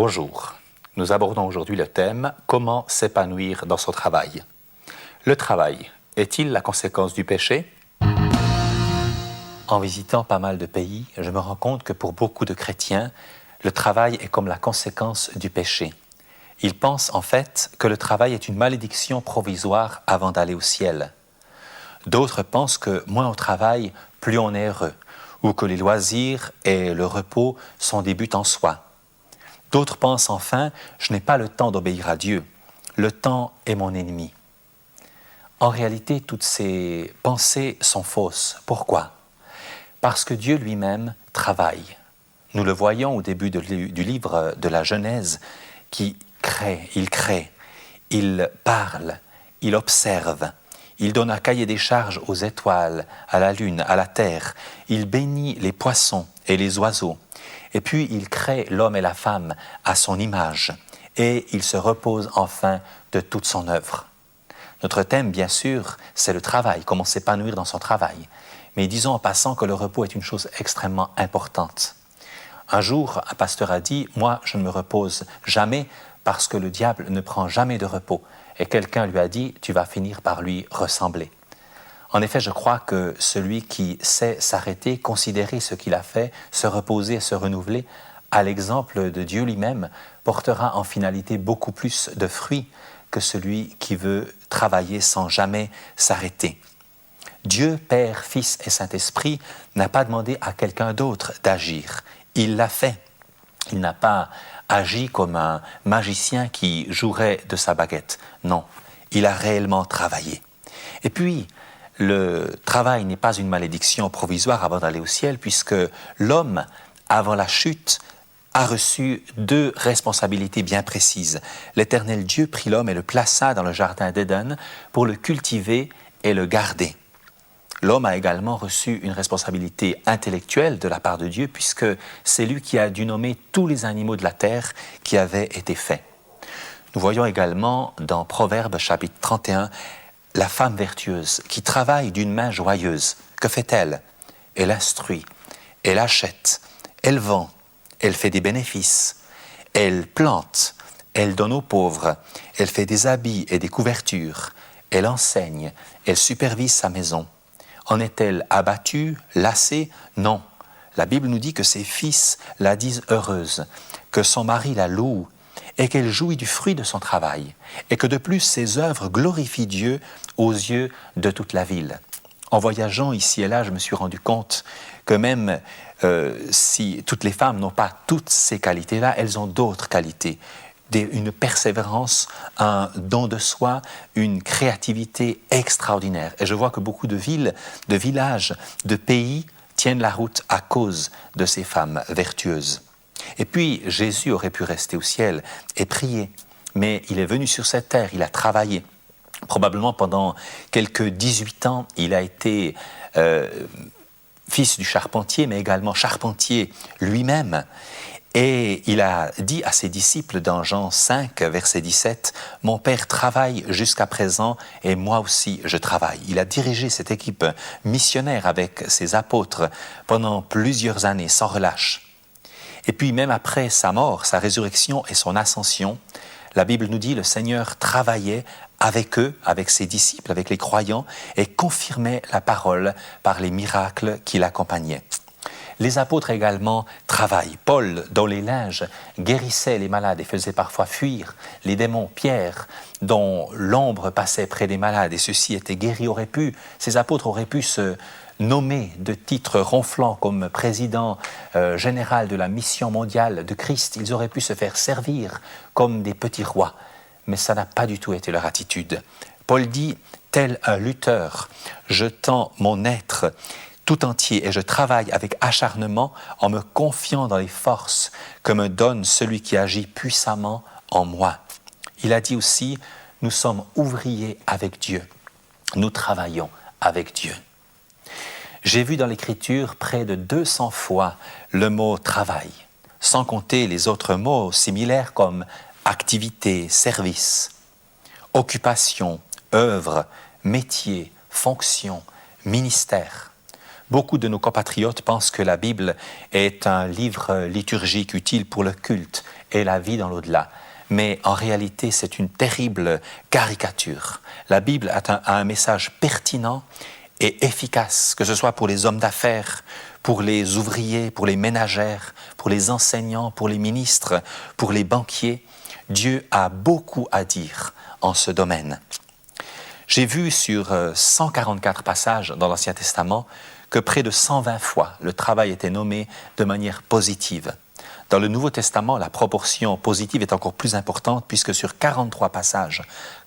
Bonjour, nous abordons aujourd'hui le thème « Comment s'épanouir dans son travail ». Le travail est-il la conséquence du péché? En visitant pas mal de pays, je me rends compte que pour beaucoup de chrétiens, le travail est comme la conséquence du péché. Ils pensent en fait que le travail est une malédiction provisoire avant d'aller au ciel. D'autres pensent que moins on travaille, plus on est heureux, ou que les loisirs et le repos sont des buts en soi. D'autres pensent enfin, je n'ai pas le temps d'obéir à Dieu, le temps est mon ennemi. En réalité, toutes ces pensées sont fausses. Pourquoi? Parce que Dieu lui-même travaille. Nous le voyons au début du livre de la Genèse, qui crée, il parle, il observe, il donne un cahier des charges aux étoiles, à la lune, à la terre, il bénit les poissons et les oiseaux, et puis il crée l'homme et la femme à son image, et il se repose enfin de toute son œuvre. Notre thème, bien sûr, c'est le travail, comment s'épanouir dans son travail. Mais disons en passant que le repos est une chose extrêmement importante. Un jour, un pasteur a dit « Moi, je ne me repose jamais parce que le diable ne prend jamais de repos. » Et quelqu'un lui a dit « Tu vas finir par lui ressembler. » En effet, je crois que celui qui sait s'arrêter, considérer ce qu'il a fait, se reposer et se renouveler, à l'exemple de Dieu lui-même, portera en finalité beaucoup plus de fruits que celui qui veut travailler sans jamais s'arrêter. Dieu, Père, Fils et Saint-Esprit, n'a pas demandé à quelqu'un d'autre d'agir. Il l'a fait. Il n'a pas agi comme un magicien qui jouerait de sa baguette. Non, il a réellement travaillé. Et puis, le travail n'est pas une malédiction provisoire avant d'aller au ciel, puisque l'homme, avant la chute, a reçu deux responsabilités bien précises. L'Éternel Dieu prit l'homme et le plaça dans le jardin d'Éden pour le cultiver et le garder. L'homme a également reçu une responsabilité intellectuelle de la part de Dieu, puisque c'est lui qui a dû nommer tous les animaux de la terre qui avaient été faits. Nous voyons également dans Proverbes chapitre 31, la femme vertueuse qui travaille d'une main joyeuse. Que fait-elle? Elle instruit, elle achète, elle vend, elle fait des bénéfices, elle plante, elle donne aux pauvres, elle fait des habits et des couvertures, elle enseigne, elle supervise sa maison. En est-elle abattue, lassée? Non. La Bible nous dit que ses fils la disent heureuse, que son mari la loue et qu'elle jouit du fruit de son travail et que de plus ses œuvres glorifient Dieu aux yeux de toute la ville. En voyageant ici et là, je me suis rendu compte que même si toutes les femmes n'ont pas toutes ces qualités-là, elles ont d'autres qualités. Une persévérance, un don de soi, une créativité extraordinaire. Et je vois que beaucoup de villes, de villages, de pays tiennent la route à cause de ces femmes vertueuses. Et puis, Jésus aurait pu rester au ciel et prier, mais il est venu sur cette terre, il a travaillé. Probablement pendant quelques 18 ans, il a été fils du charpentier, mais également charpentier lui-même. Et il a dit à ses disciples dans Jean 5, verset 17, « Mon Père travaille jusqu'à présent et moi aussi je travaille. » Il a dirigé cette équipe missionnaire avec ses apôtres pendant plusieurs années sans relâche. Et puis même après sa mort, sa résurrection et son ascension, la Bible nous dit le Seigneur travaillait avec eux, avec ses disciples, avec les croyants et confirmait la parole par les miracles qui l'accompagnaient. Les apôtres également travaillent. Paul, dont les linges guérissaient les malades et faisaient parfois fuir les démons. Pierre, dont l'ombre passait près des malades et ceux-ci étaient guéris, ces apôtres auraient pu se nommer de titres ronflants comme président général de la mission mondiale de Christ. Ils auraient pu se faire servir comme des petits rois. Mais ça n'a pas du tout été leur attitude. Paul dit, tel un lutteur, je tends mon être tout entier et je travaille avec acharnement en me confiant dans les forces que me donne celui qui agit puissamment en moi. Il a dit aussi, nous sommes ouvriers avec Dieu, nous travaillons avec Dieu. J'ai vu dans l'Écriture près de 200 fois le mot « travail », sans compter les autres mots similaires comme « activité »,« service »,« occupation »,« œuvre »,« métier »,« fonction »,« ministère ». Beaucoup de nos compatriotes pensent que la Bible est un livre liturgique utile pour le culte et la vie dans l'au-delà. Mais en réalité, c'est une terrible caricature. La Bible a un message pertinent et efficace, que ce soit pour les hommes d'affaires, pour les ouvriers, pour les ménagères, pour les enseignants, pour les ministres, pour les banquiers. Dieu a beaucoup à dire en ce domaine. J'ai vu sur 144 passages dans l'Ancien Testament que près de 120 fois le travail était nommé de manière positive. Dans le Nouveau Testament, la proportion positive est encore plus importante puisque sur 43 passages,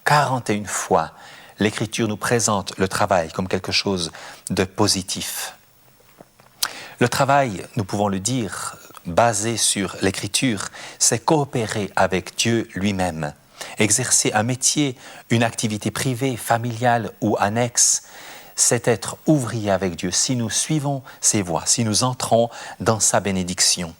41 fois, l'Écriture nous présente le travail comme quelque chose de positif. Le travail, nous pouvons le dire, basé sur l'Écriture, c'est coopérer avec Dieu lui-même. Exercer un métier, une activité privée, familiale ou annexe, c'est être ouvrier avec Dieu si nous suivons ses voies, si nous entrons dans sa bénédiction.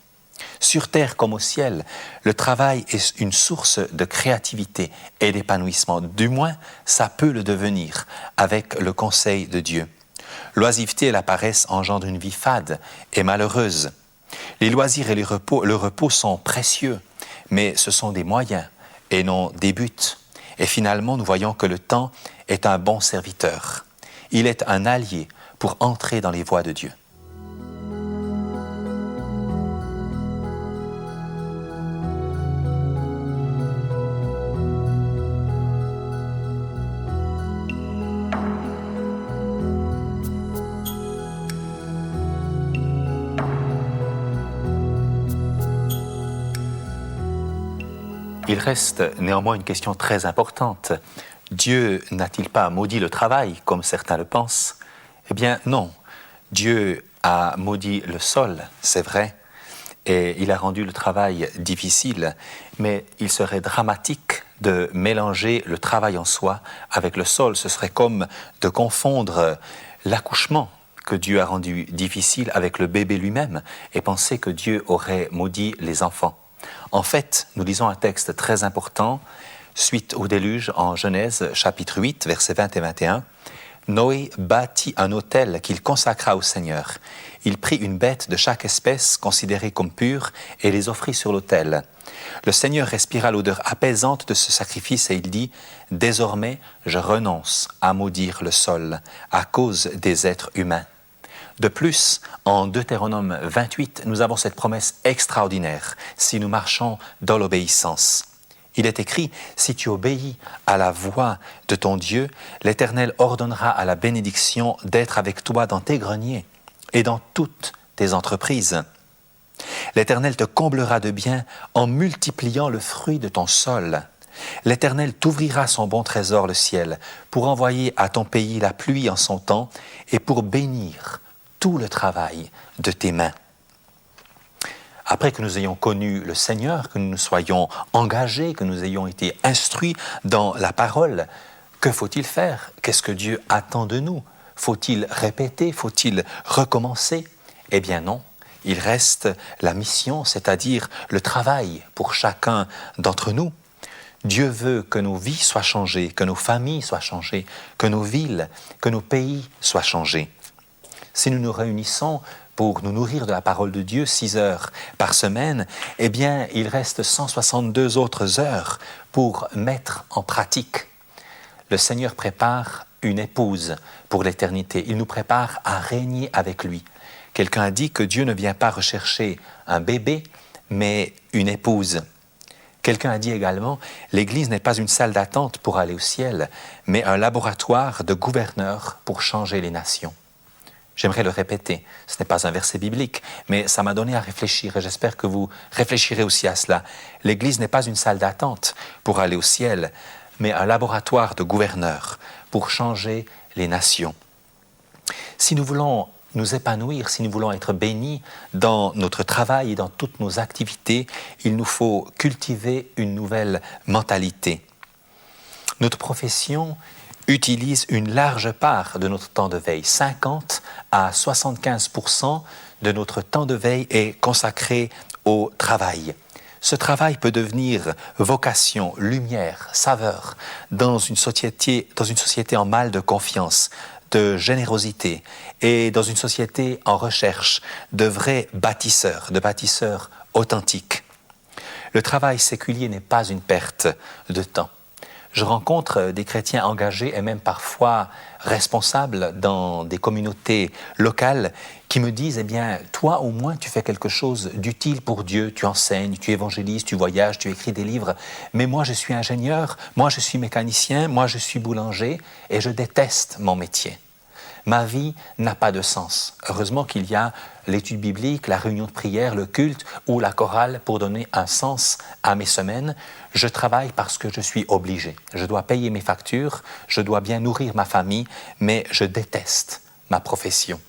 Sur terre comme au ciel, le travail est une source de créativité et d'épanouissement. Du moins, ça peut le devenir avec le conseil de Dieu. L'oisiveté et la paresse engendrent une vie fade et malheureuse. Les loisirs et le repos sont précieux, mais ce sont des moyens et non des buts. Et finalement, nous voyons que le temps est un bon serviteur. Il est un allié pour entrer dans les voies de Dieu. Il reste néanmoins une question très importante. Dieu n'a-t-il pas maudit le travail, comme certains le pensent? Eh bien non. Dieu a maudit le sol, c'est vrai, et il a rendu le travail difficile, mais il serait dramatique de mélanger le travail en soi avec le sol. Ce serait comme de confondre l'accouchement que Dieu a rendu difficile avec le bébé lui-même et penser que Dieu aurait maudit les enfants. En fait, nous lisons un texte très important, suite au déluge en Genèse, chapitre 8, versets 20 et 21. Noé bâtit un autel qu'il consacra au Seigneur. Il prit une bête de chaque espèce considérée comme pure et les offrit sur l'autel. Le Seigneur respira l'odeur apaisante de ce sacrifice et il dit « Désormais, je renonce à maudire le sol à cause des êtres humains. » De plus, en Deutéronome 28, nous avons cette promesse extraordinaire si nous marchons dans l'obéissance. Il est écrit, si tu obéis à la voix de ton Dieu, l'Éternel ordonnera à la bénédiction d'être avec toi dans tes greniers et dans toutes tes entreprises. L'Éternel te comblera de biens en multipliant le fruit de ton sol. L'Éternel t'ouvrira son bon trésor, le ciel, pour envoyer à ton pays la pluie en son temps et pour bénir tout le travail de tes mains. Après que nous ayons connu le Seigneur, que nous nous soyons engagés, que nous ayons été instruits dans la parole, que faut-il faire? Qu'est-ce que Dieu attend de nous? Faut-il répéter? Faut-il recommencer? Eh bien non, il reste la mission, c'est-à-dire le travail pour chacun d'entre nous. Dieu veut que nos vies soient changées, que nos familles soient changées, que nos villes, que nos pays soient changés. Si nous nous réunissons pour nous nourrir de la parole de Dieu 6 heures par semaine, eh bien, il reste 162 autres heures pour mettre en pratique. Le Seigneur prépare une épouse pour l'éternité. Il nous prépare à régner avec lui. Quelqu'un a dit que Dieu ne vient pas rechercher un bébé, mais une épouse. Quelqu'un a dit également, l'Église n'est pas une salle d'attente pour aller au ciel, mais un laboratoire de gouverneurs pour changer les nations. J'aimerais le répéter, ce n'est pas un verset biblique, mais ça m'a donné à réfléchir et j'espère que vous réfléchirez aussi à cela. L'Église n'est pas une salle d'attente pour aller au ciel, mais un laboratoire de gouverneurs pour changer les nations. Si nous voulons nous épanouir, si nous voulons être bénis dans notre travail et dans toutes nos activités, il nous faut cultiver une nouvelle mentalité. Notre profession utilise une large part de notre temps de veille. 50 à 75% de notre temps de veille est consacré au travail. Ce travail peut devenir vocation, lumière, saveur dans une société en mal de confiance, de générosité et dans une société en recherche de vrais bâtisseurs, de bâtisseurs authentiques. Le travail séculier n'est pas une perte de temps. Je rencontre des chrétiens engagés et même parfois responsables dans des communautés locales qui me disent « Eh bien, toi au moins tu fais quelque chose d'utile pour Dieu, tu enseignes, tu évangélises, tu voyages, tu écris des livres, mais moi je suis ingénieur, moi je suis mécanicien, moi je suis boulanger et je déteste mon métier. » Ma vie n'a pas de sens. Heureusement qu'il y a l'étude biblique, la réunion de prière, le culte ou la chorale pour donner un sens à mes semaines. Je travaille parce que je suis obligé. Je dois payer mes factures, je dois bien nourrir ma famille, mais je déteste ma profession.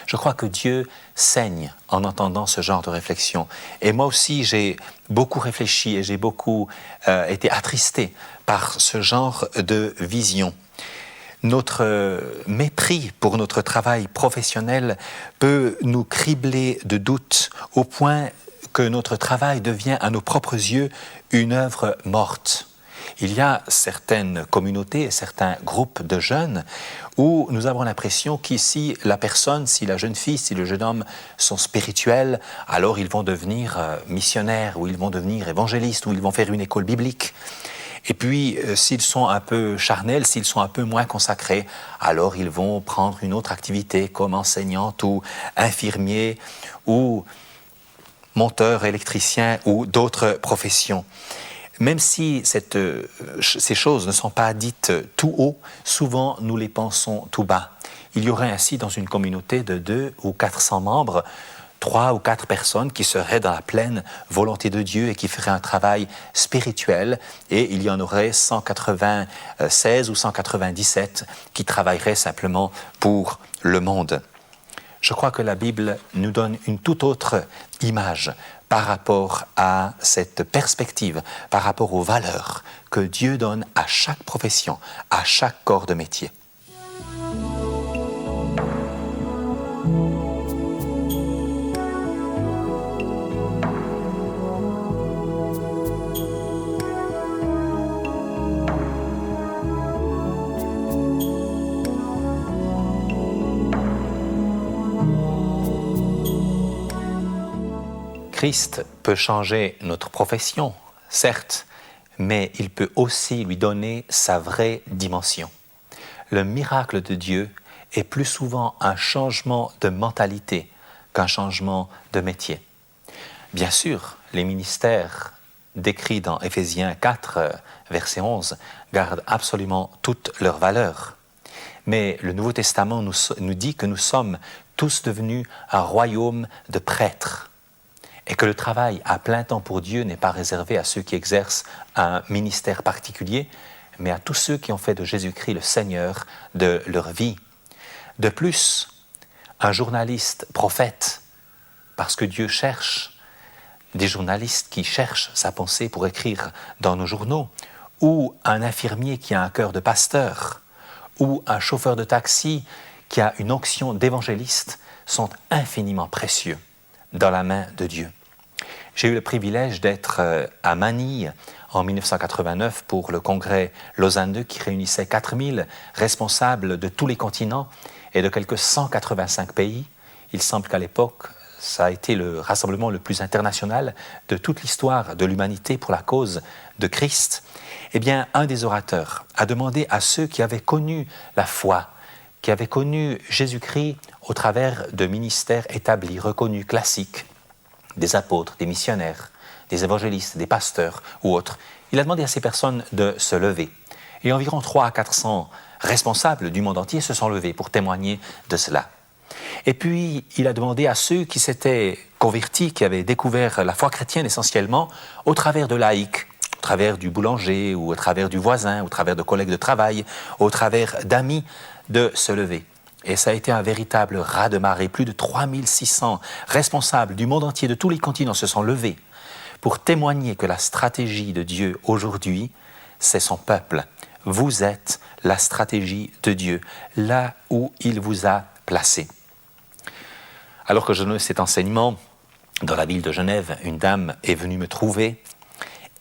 Je crois que Dieu saigne en entendant ce genre de réflexion. Et moi aussi, j'ai beaucoup réfléchi et j'ai beaucoup été attristé par ce genre de vision. Notre mépris pour notre travail professionnel peut nous cribler de doutes au point que notre travail devient à nos propres yeux une œuvre morte. Il y a certaines communautés et certains groupes de jeunes où nous avons l'impression qu'ici, la personne, si la jeune fille, si le jeune homme sont spirituels, alors ils vont devenir missionnaires, ou ils vont devenir évangélistes, ou ils vont faire une école biblique. Et puis, s'ils sont un peu charnels, s'ils sont un peu moins consacrés, alors ils vont prendre une autre activité comme enseignante ou infirmier ou monteur, électricien ou d'autres professions. Même si ces choses ne sont pas dites tout haut, souvent nous les pensons tout bas. Il y aurait ainsi dans une communauté de 200 ou 400 membres 3 ou 4 personnes qui seraient dans la pleine volonté de Dieu et qui feraient un travail spirituel, et il y en aurait 196 ou 197 qui travailleraient simplement pour le monde. Je crois que la Bible nous donne une toute autre image par rapport à cette perspective, par rapport aux valeurs que Dieu donne à chaque profession, à chaque corps de métier. Christ peut changer notre profession, certes, mais il peut aussi lui donner sa vraie dimension. Le miracle de Dieu est plus souvent un changement de mentalité qu'un changement de métier. Bien sûr, les ministères décrits dans Éphésiens 4, verset 11, gardent absolument toute leur valeur. Mais le Nouveau Testament nous dit que nous sommes tous devenus un royaume de prêtres, et que le travail à plein temps pour Dieu n'est pas réservé à ceux qui exercent un ministère particulier, mais à tous ceux qui ont fait de Jésus-Christ le Seigneur de leur vie. De plus, un journaliste prophète, parce que Dieu cherche des journalistes qui cherchent sa pensée pour écrire dans nos journaux, ou un infirmier qui a un cœur de pasteur, ou un chauffeur de taxi qui a une onction d'évangéliste, sont infiniment précieux dans la main de Dieu. J'ai eu le privilège d'être à Manille en 1989 pour le congrès Lausanne II qui réunissait 4000 responsables de tous les continents et de quelques 185 pays. Il semble qu'à l'époque, ça a été le rassemblement le plus international de toute l'histoire de l'humanité pour la cause de Christ. Eh bien, un des orateurs a demandé à ceux qui avaient connu la foi, qui avaient connu Jésus-Christ au travers de ministères établis, reconnus, classiques, des apôtres, des missionnaires, des évangélistes, des pasteurs ou autres. Il a demandé à ces personnes de se lever. Et environ 300 à 400 responsables du monde entier se sont levés pour témoigner de cela. Et puis, il a demandé à ceux qui s'étaient convertis, qui avaient découvert la foi chrétienne essentiellement au travers de laïcs, au travers du boulanger ou au travers du voisin, au travers de collègues de travail, au travers d'amis, de se lever. Et ça a été un véritable raz-de-marée. Plus de 3600 responsables du monde entier, de tous les continents, se sont levés pour témoigner que la stratégie de Dieu aujourd'hui, c'est son peuple. Vous êtes la stratégie de Dieu, là où il vous a placé. Alors que je donnais cet enseignement, dans la ville de Genève, une dame est venue me trouver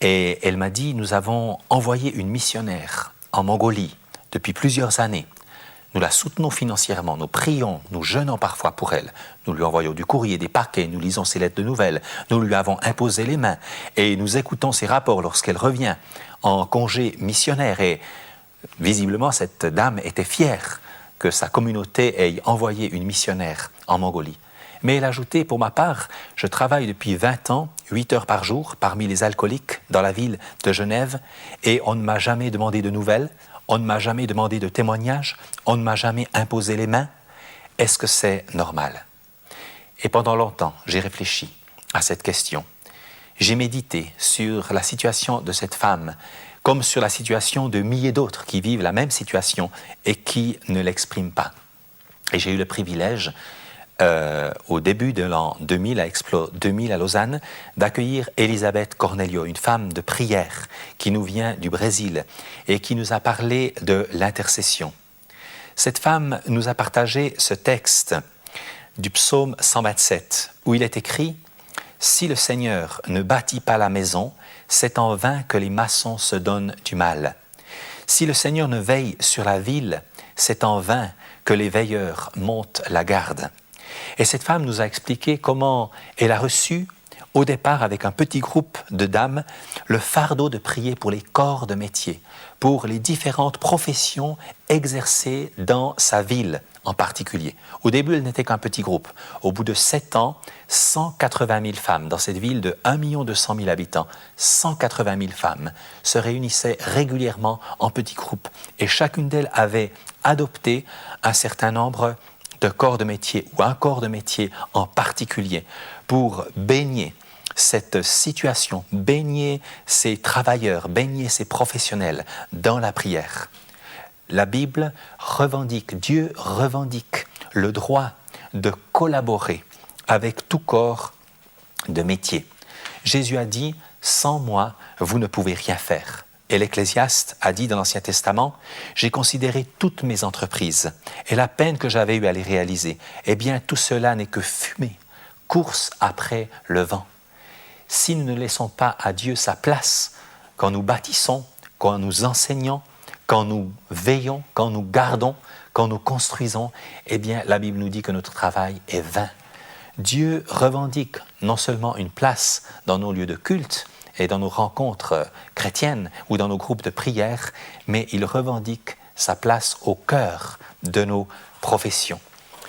et elle m'a dit « Nous avons envoyé une missionnaire en Mongolie depuis plusieurs années. Nous la soutenons financièrement, nous prions, nous jeûnons parfois pour elle. Nous lui envoyons du courrier, des paquets, nous lisons ses lettres de nouvelles. Nous lui avons imposé les mains et nous écoutons ses rapports lorsqu'elle revient en congé missionnaire. Et visiblement, cette dame était fière que sa communauté ait envoyé une missionnaire en Mongolie. Mais elle ajoutait, pour ma part, je travaille depuis 20 ans, 8 heures par jour, parmi les alcooliques dans la ville de Genève, et on ne m'a jamais demandé de nouvelles, on ne m'a jamais demandé de témoignages, on ne m'a jamais imposé les mains. Est-ce que c'est normal? Et pendant longtemps, j'ai réfléchi à cette question. J'ai médité sur la situation de cette femme, comme sur la situation de milliers d'autres qui vivent la même situation et qui ne l'expriment pas. Et j'ai eu le privilège, au début de l'an 2000, à Explo 2000 à Lausanne, d'accueillir Elisabeth Cornelio, une femme de prière qui nous vient du Brésil et qui nous a parlé de l'intercession. Cette femme nous a partagé ce texte du psaume 127, où il est écrit « Si le Seigneur ne bâtit pas la maison, c'est en vain que les maçons se donnent du mal. Si le Seigneur ne veille sur la ville, c'est en vain que les veilleurs montent la garde. » Et cette femme nous a expliqué comment elle a reçu, au départ avec un petit groupe de dames, le fardeau de prier pour les corps de métier, pour les différentes professions exercées dans sa ville en particulier. Au début, elle n'était qu'un petit groupe. Au bout de 7 ans, 180 000 femmes, dans cette ville de 1 200 000 habitants, 180 000 femmes se réunissaient régulièrement en petits groupes. Et chacune d'elles avait adopté un certain nombre de corps de métier ou un corps de métier en particulier pour baigner cette situation, baigner ces travailleurs, baigner ces professionnels dans la prière. La Bible revendique, Dieu revendique le droit de collaborer avec tout corps de métier. Jésus a dit « Sans moi, vous ne pouvez rien faire ». Et l'Ecclésiaste a dit dans l'Ancien Testament « J'ai considéré toutes mes entreprises et la peine que j'avais eue à les réaliser. Eh bien, tout cela n'est que fumée, course après le vent. » Si nous ne laissons pas à Dieu sa place, quand nous bâtissons, quand nous enseignons, quand nous veillons, quand nous gardons, quand nous construisons, eh bien, la Bible nous dit que notre travail est vain. Dieu revendique non seulement une place dans nos lieux de culte, et dans nos rencontres chrétiennes ou dans nos groupes de prière, mais il revendique sa place au cœur de nos professions.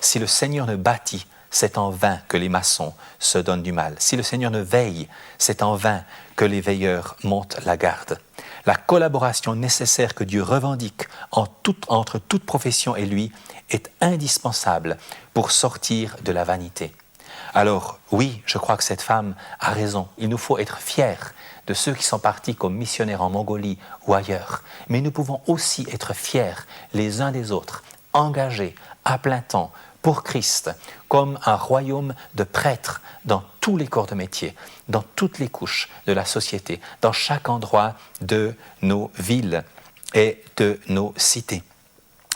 Si le Seigneur ne bâtit, c'est en vain que les maçons se donnent du mal. Si le Seigneur ne veille, c'est en vain que les veilleurs montent la garde. La collaboration nécessaire que Dieu revendique entre toute profession et lui est indispensable pour sortir de la vanité. Alors oui, je crois que cette femme a raison. Il nous faut être fiers de ceux qui sont partis comme missionnaires en Mongolie ou ailleurs. Mais nous pouvons aussi être fiers les uns des autres, engagés à plein temps pour Christ, comme un royaume de prêtres dans tous les corps de métier, dans toutes les couches de la société, dans chaque endroit de nos villes et de nos cités.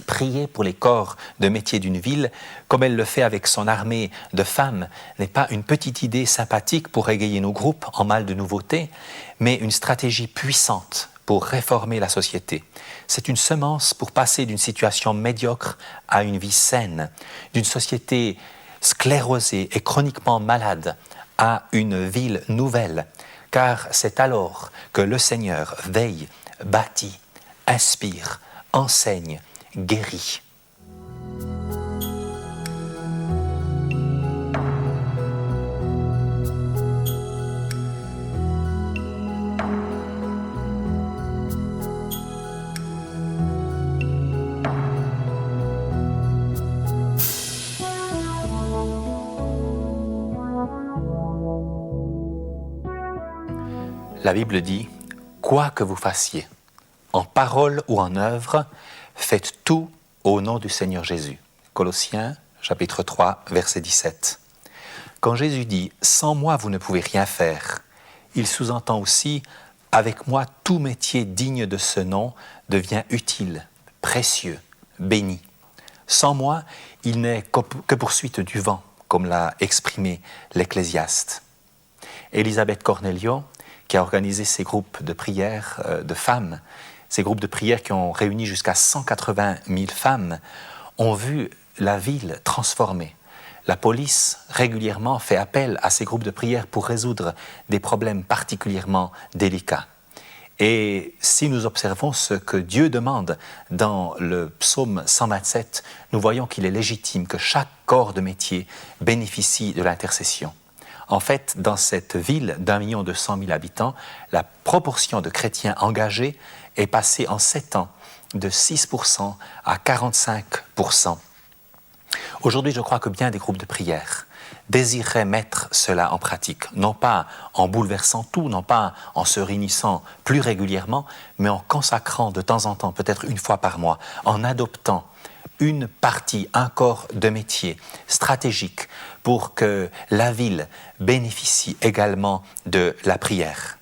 Prier pour les corps de métier d'une ville, comme elle le fait avec son armée de femmes, n'est pas une petite idée sympathique pour égayer nos groupes en mal de nouveautés, mais une stratégie puissante pour réformer la société. C'est une semence pour passer d'une situation médiocre à une vie saine, d'une société sclérosée et chroniquement malade à une ville nouvelle, car c'est alors que le Seigneur veille, bâtit, inspire, enseigne, guérit. La Bible dit « Quoi que vous fassiez, en parole ou en œuvre, faites tout au nom du Seigneur Jésus. » Colossiens, chapitre 3, verset 17. Quand Jésus dit « Sans moi, vous ne pouvez rien faire », il sous-entend aussi « Avec moi, tout métier digne de ce nom devient utile, précieux, béni. Sans moi, il n'est que poursuite du vent, comme l'a exprimé l'Ecclésiaste. » Elisabeth Cornelio, qui a organisé ces groupes de prière de femmes, ces groupes de prière qui ont réuni jusqu'à 180 000 femmes, ont vu la ville transformée. La police régulièrement fait appel à ces groupes de prière pour résoudre des problèmes particulièrement délicats. Et si nous observons ce que Dieu demande dans le psaume 127, nous voyons qu'il est légitime que chaque corps de métier bénéficie de l'intercession. En fait, dans cette ville d'1,2 million habitants, la proportion de chrétiens engagés est passée en 7 ans de 6% à 45%. Aujourd'hui, je crois que bien des groupes de prière désireraient mettre cela en pratique, non pas en bouleversant tout, non pas en se réunissant plus régulièrement, mais en consacrant de temps en temps, peut-être une fois par mois, en adoptant une partie, un corps de métier stratégique pour que la ville bénéficie également de la prière.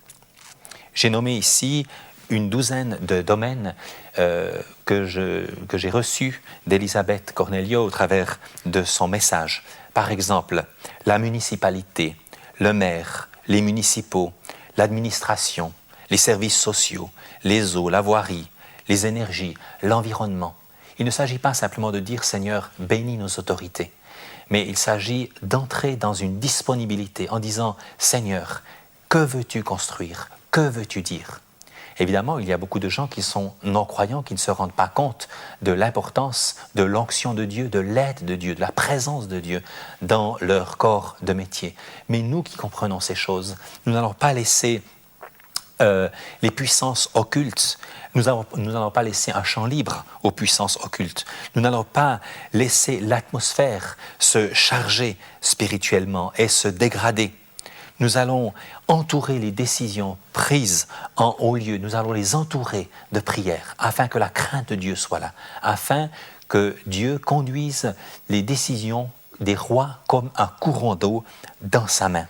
J'ai nommé ici une douzaine de domaines que j'ai reçus d'Elisabeth Cornelio au travers de son message. Par exemple, la municipalité, le maire, les municipaux, l'administration, les services sociaux, les eaux, la voirie, les énergies, l'environnement. Il ne s'agit pas simplement de dire « Seigneur, bénis nos autorités », mais il s'agit d'entrer dans une disponibilité en disant « Seigneur, que veux-tu construire? Que veux-tu dire ?» Évidemment, il y a beaucoup de gens qui sont non-croyants, qui ne se rendent pas compte de l'importance de l'onction de Dieu, de l'aide de Dieu, de la présence de Dieu dans leur corps de métier. Mais nous qui comprenons ces choses, nous n'allons pas laisser les puissances occultes, nous n'allons pas laisser un champ libre aux puissances occultes. Nous n'allons pas laisser l'atmosphère se charger spirituellement et se dégrader. Nous allons entourer les décisions prises en haut lieu, nous allons les entourer de prières afin que la crainte de Dieu soit là, afin que Dieu conduise les décisions des rois comme un courant d'eau dans sa main.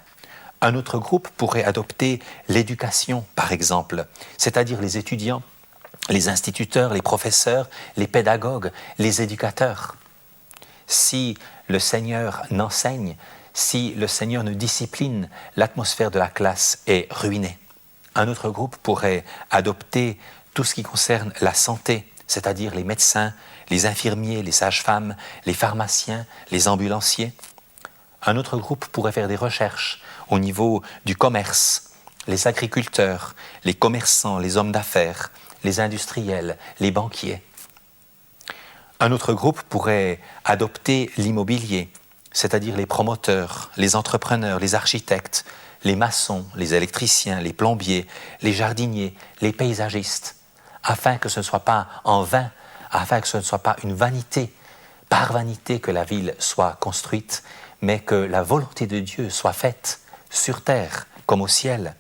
Un autre groupe pourrait adopter l'éducation, par exemple, c'est-à-dire les étudiants, les instituteurs, les professeurs, les pédagogues, les éducateurs. Si le Seigneur n'enseigne, si le Seigneur ne discipline, l'atmosphère de la classe est ruinée. Un autre groupe pourrait adopter tout ce qui concerne la santé, c'est-à-dire les médecins, les infirmiers, les sages-femmes, les pharmaciens, les ambulanciers. Un autre groupe pourrait faire des recherches au niveau du commerce, les agriculteurs, les commerçants, les hommes d'affaires, les industriels, les banquiers. Un autre groupe pourrait adopter l'immobilier, c'est-à-dire les promoteurs, les entrepreneurs, les architectes, les maçons, les électriciens, les plombiers, les jardiniers, les paysagistes, afin que ce ne soit pas en vain, afin que ce ne soit pas une vanité, par vanité que la ville soit construite, mais que la volonté de Dieu soit faite sur terre comme au ciel.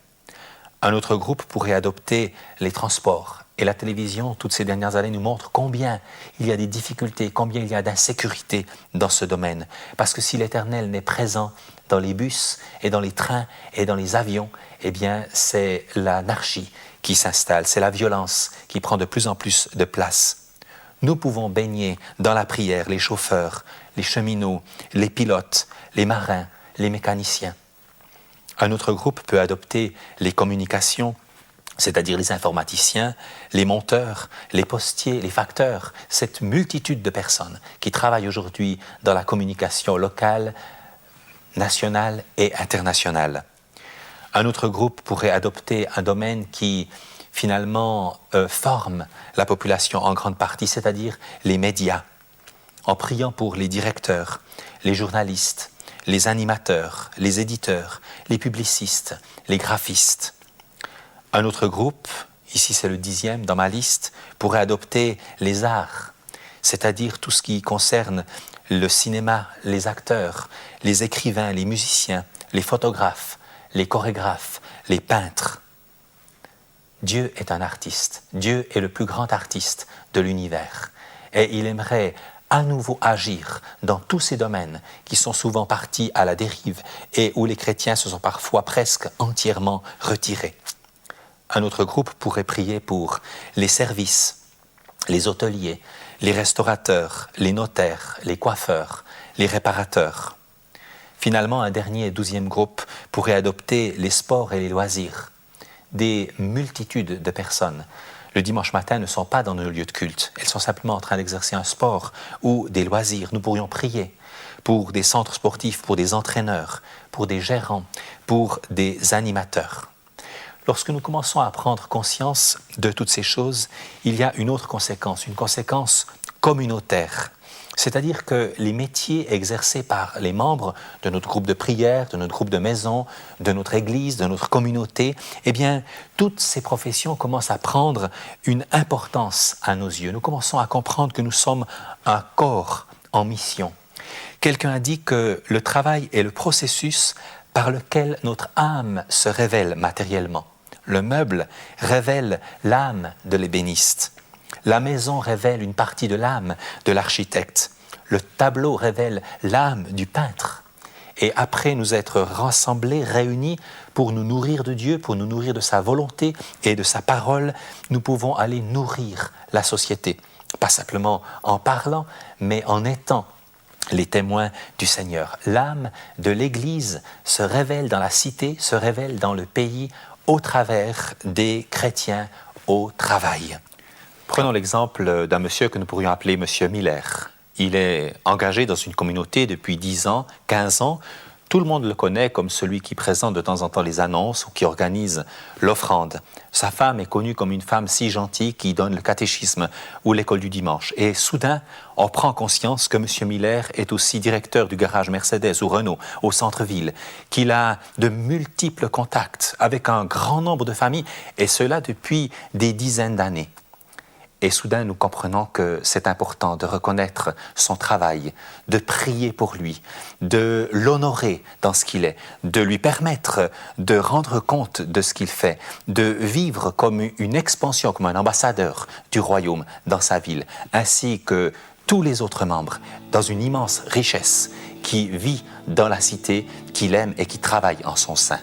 Un autre groupe pourrait adopter les transports. Et la télévision, toutes ces dernières années, nous montre combien il y a des difficultés, combien il y a d'insécurité dans ce domaine. Parce que si l'Éternel n'est présent dans les bus et dans les trains et dans les avions, eh bien, c'est l'anarchie qui s'installe, c'est la violence qui prend de plus en plus de place. Nous pouvons baigner dans la prière les chauffeurs, les cheminots, les pilotes, les marins, les mécaniciens. Un autre groupe peut adopter les communications, c'est-à-dire les informaticiens, les monteurs, les postiers, les facteurs, cette multitude de personnes qui travaillent aujourd'hui dans la communication locale, nationale et internationale. Un autre groupe pourrait adopter un domaine qui finalement forme la population en grande partie, c'est-à-dire les médias, en priant pour les directeurs, les journalistes, les animateurs, les éditeurs, les publicistes, les graphistes. Un autre groupe, ici c'est le 10e dans ma liste, pourrait adopter les arts, c'est-à-dire tout ce qui concerne le cinéma, les acteurs, les écrivains, les musiciens, les photographes, les chorégraphes, les peintres. Dieu est un artiste. Dieu est le plus grand artiste de l'univers. Et il aimerait à nouveau agir dans tous ces domaines qui sont souvent partis à la dérive et où les chrétiens se sont parfois presque entièrement retirés. Un autre groupe pourrait prier pour les services, les hôteliers, les restaurateurs, les notaires, les coiffeurs, les réparateurs. Finalement, un dernier 12e groupe pourrait adopter les sports et les loisirs. Des multitudes de personnes, le dimanche matin ne sont pas dans nos lieux de culte. Elles sont simplement en train d'exercer un sport ou des loisirs. Nous pourrions prier pour des centres sportifs, pour des entraîneurs, pour des gérants, pour des animateurs. Lorsque nous commençons à prendre conscience de toutes ces choses, il y a une autre conséquence, une conséquence communautaire. C'est-à-dire que les métiers exercés par les membres de notre groupe de prière, de notre groupe de maison, de notre église, de notre communauté, eh bien, toutes ces professions commencent à prendre une importance à nos yeux. Nous commençons à comprendre que nous sommes un corps en mission. Quelqu'un a dit que le travail est le processus par lequel notre âme se révèle matériellement. Le meuble révèle l'âme de l'ébéniste. La maison révèle une partie de l'âme de l'architecte. Le tableau révèle l'âme du peintre. Et après nous être rassemblés, réunis pour nous nourrir de Dieu, pour nous nourrir de sa volonté et de sa parole, nous pouvons aller nourrir la société. Pas simplement en parlant, mais en étant les témoins du Seigneur. L'âme de l'Église se révèle dans la cité, se révèle dans le pays, au travers des chrétiens au travail. Prenons l'exemple d'un monsieur que nous pourrions appeler monsieur Miller. Il est engagé dans une communauté depuis 10 ans, 15 ans. Tout le monde le connaît comme celui qui présente de temps en temps les annonces ou qui organise l'offrande. Sa femme est connue comme une femme si gentille qui donne le catéchisme ou l'école du dimanche. Et soudain, on prend conscience que M. Miller est aussi directeur du garage Mercedes ou Renault au centre-ville, qu'il a de multiples contacts avec un grand nombre de familles, et cela depuis des dizaines d'années. Et soudain, nous comprenons que c'est important de reconnaître son travail, de prier pour lui, de l'honorer dans ce qu'il est, de lui permettre de rendre compte de ce qu'il fait, de vivre comme une expansion, comme un ambassadeur du royaume dans sa ville, ainsi que tous les autres membres, dans une immense richesse qui vit dans la cité, qu'il aime et qui travaille en son sein.